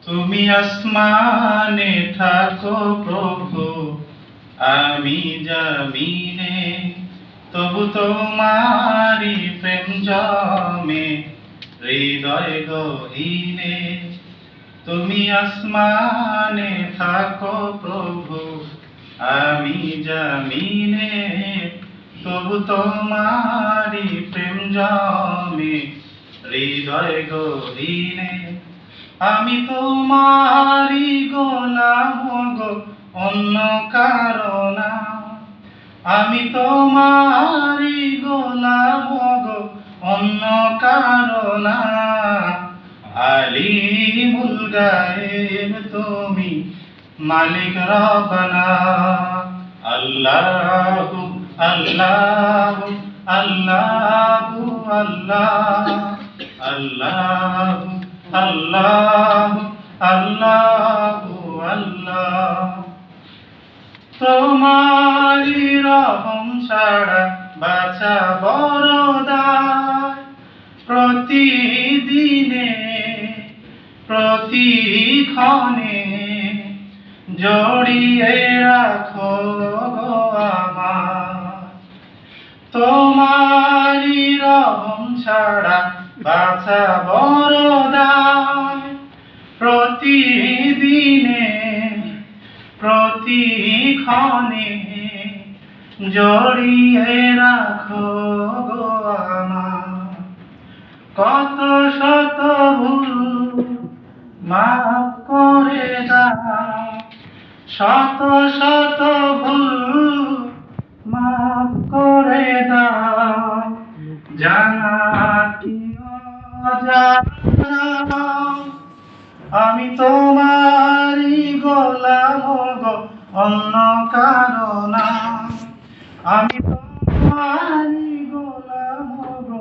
তুমি আসমানে থাকো প্রভু, আমি জমিনে, তবু তোমারি প্রেম জমে হৃদয় গহীনে। তুমি আসমানে থাকো প্রভু, আমি জমিনে, তবু তোমারি প্রেম জমে হৃদয় গহীনে। আমি তোমারি গোলাম গো, অন্য কারো না। আমি তোমারি গোলাম গো, অন্য কারো না। আলিমুল গায়েব তুমি, মালিক রব্বানা। আল্লাহু আল্লাহু আল্লাহু আল্লাহ, আল্লাহু আল্লাহু আল্লাহু আল্লাহ। তোমারি রহম ছাড়া বাঁচা বড় দায়। প্রতিদিনে প্রতিক্ষণে জড়িয়ে রাখো গো আমায়। তোমারি রহম ছাড়া বাঁচা বড় দায়। প্রতিদিনে প্রতিক্ষণে জড়িয়ে রাখো গো আমায়। কত শত ভুল মাফ করে দাও, শত শত ভুল মাফ করে দাও। জানা কি অজানা, আমি তোমারি গোলাম গো, অন্য কারো না। আমি তোমারি গোলাম গো,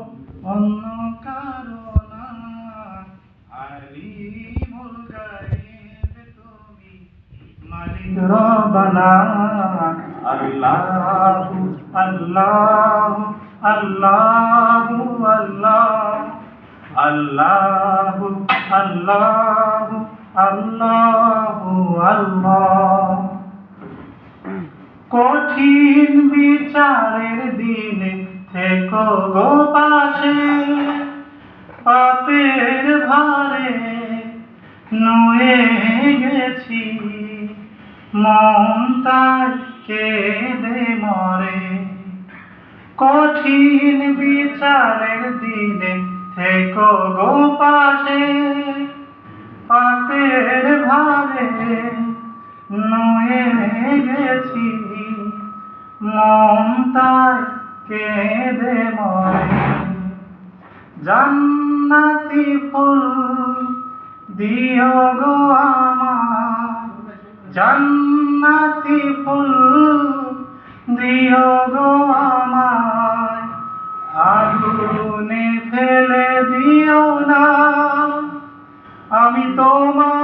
অন্য কারো না। আলিমুল গায়েব তুমি, মালিক রব্বানা। আল্লাহু আল্লাহু আল্লাহু আল্লাহ, আল্লাহু আল্লাহু আল্লাহু আল্লাহ। কঠিন বিচারের দিনে থেকো গো পাশে, পাপের ভারে নুয়ে গেছি, মন তাই কেঁদে মরে। কঠিন বিচারের দিনে থেকো গো পাশে, পাপের ভারে নুয়ে গেছি, মন তাই কেঁদে মরে। জান্নাতি ফুল দিও গো আমায়, জান্নাতি ফুল দিও গো আমায়। আগুনে ফেলে দিও না, আমি তোমার